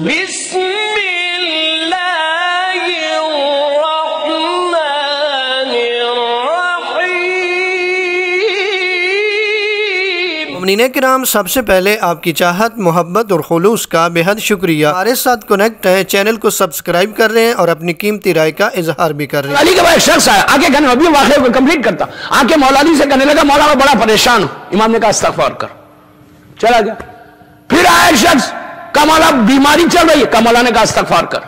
بسم اللہ الرحمن الرحیم۔ مومنین کرام، سب سے پہلے آپ کی چاہت، محبت اور خلوص کا بے حد شکریہ۔ ہمارے ساتھ کنیکٹ ہیں، چینل کو سبسکرائب کر رہے ہیں اور اپنی قیمتی رائے کا اظہار بھی کر رہے ہیں۔ علی کے بعد ایک شخص آیا، آ کے کہنے ابھی واقعے کو کمپلیٹ کرتا، آ کے مولا علی سے کہنے لگا مولا میں بڑا پریشان ہوں۔ امام نے کہا استغفار کر، چلا گیا۔ پھر آیا ایک شخص، کہا مولا بیماری چل رہی ہے، کہا مولا نے کہا استغفار کر۔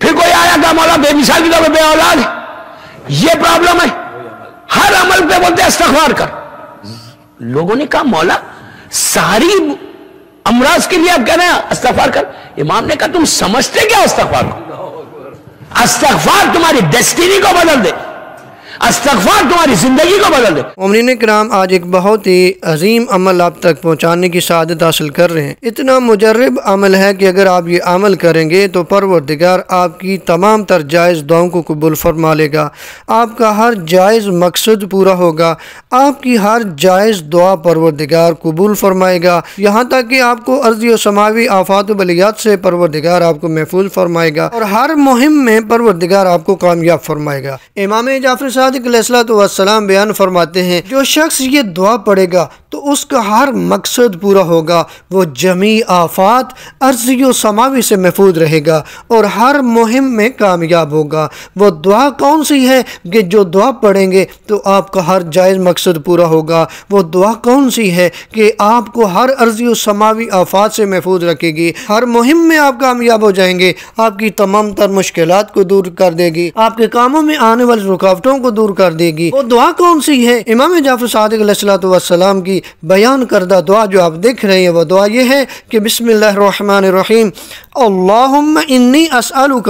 پھر کوئی آیا، کہا مولا بے مثال کی طور پہ بے اولاد ہے، یہ پرابلم ہے، ہر عمل پہ بولتے استغفار کر۔ لوگوں نے کہا مولا ساری امراض کے لیے آپ کہہ رہے ہیں استغفار کر؟ امام نے کہا تم سمجھتے کیا استغفار کو؟ استغفار تمہاری ڈیسٹینی کو بدل دے، استغفار تمہاری زندگی کو بدل دے۔ مومنین کرام، آج ایک بہت ہی عظیم عمل آپ تک پہنچانے کی سعادت حاصل کر رہے ہیں۔ اتنا مجرب عمل ہے کہ اگر آپ یہ عمل کریں گے تو پروردگار آپ کی تمام تر جائز دعاؤں کو قبول فرما لے گا، آپ کا ہر جائز مقصد پورا ہوگا، آپ کی ہر جائز دعا پروردگار قبول فرمائے گا، یہاں تک کہ آپ کو ارضی و سماوی آفات و بلیات سے پروردگار آپ کو محفوظ فرمائے گا، اور ہر مہم میں پروردگار آپ کو کامیاب فرمائے گا۔ امام جعفر صادق علیہ السلام بیان فرماتے ہیں، جو شخص یہ دعا پڑھے گا تو اس کا ہر مقصد پورا ہوگا، وہ جمیع آفات ارضی و سماوی سے محفوظ رہے گا اور ہر مہم میں کامیاب ہوگا۔ وہ دعا کون سی ہے کہ جو دعا پڑھیں گے تو آپ کا ہر جائز مقصد پورا ہوگا؟ وہ دعا کون سی ہے کہ آپ کو ہر ارضی و سماوی آفات سے محفوظ رکھے گی، ہر مہم میں آپ کامیاب ہو جائیں گے، آپ کی تمام تر مشکلات کو دور کر دے گی، آپ کے کاموں میں آنے والی رکاوٹوں کو دور کر دے گی۔ وہ دعا کون سی ہے؟ امام جعفر صادق علیہ السلام کی بیان کردہ دعا جو آپ دیکھ رہے ہیں، وہ دعا یہ ہے کہ بسم اللہ الرحمن الرحیم، اللہم انی اسألک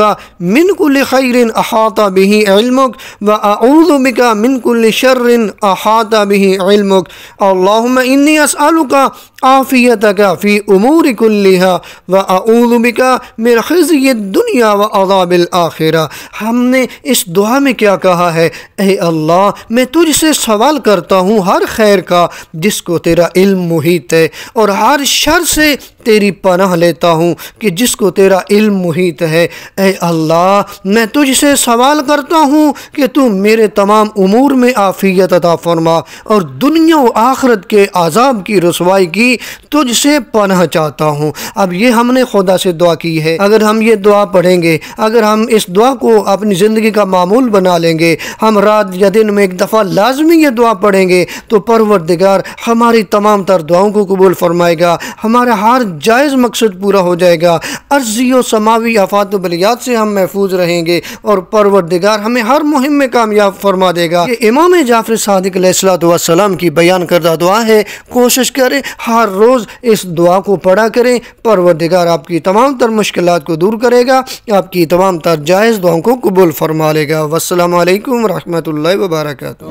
من کل خیر احاط به علمک واعوذ بک من کل شر احاط به علمک، اللہم انی اسألک عافیتک فی امور کلها واعوذ بک من خزی الدنیا وعذاب الآخرہ۔ ہم نے اس دعا میں کیا کہا ہے؟ اے اللہ، میں تجھ سے سوال کرتا ہوں ہر خیر کا جس کو تیرا علم محیط ہے، اور ہر شر سے تیری پناہ لیتا ہوں کہ جس کو تیرا علم محیط ہے۔ اے اللہ، میں تجھ سے سوال کرتا ہوں کہ تو میرے تمام امور میں عافیت عطا فرما، اور دنیا و آخرت کے عذاب کی رسوائی کی تجھ سے پناہ چاہتا ہوں۔ اب یہ ہم نے خدا سے دعا کی ہے، اگر ہم یہ دعا پڑھیں گے، اگر ہم اس دعا کو اپنی زندگی کا معمول بنا لیں گے، ہم رات یا دن میں ایک دفعہ لازمی یہ دعا پڑھیں گے تو پروردگار ہماری تمام تر دعاؤں کو قبول فرمائے گا، ہمارا ہر جائز مقصد پورا ہو جائے گا، ارضی و سماوی آفات و بلیات سے ہم محفوظ رہیں گے، اور پروردگار ہمیں ہر مہم میں کامیاب فرما دے گا۔ یہ امام جعفر صادق علیہ السلام کی بیان کردہ دعا ہے، کوشش کریں ہر روز اس دعا کو پڑھا کریں، پروردگار آپ کی تمام تر مشکلات کو دور کرے گا، آپ کی تمام تر جائز دعاؤں کو قبول فرما لے گا۔ والسلام علیکم ورحمۃ اللہ وبرکاتہ۔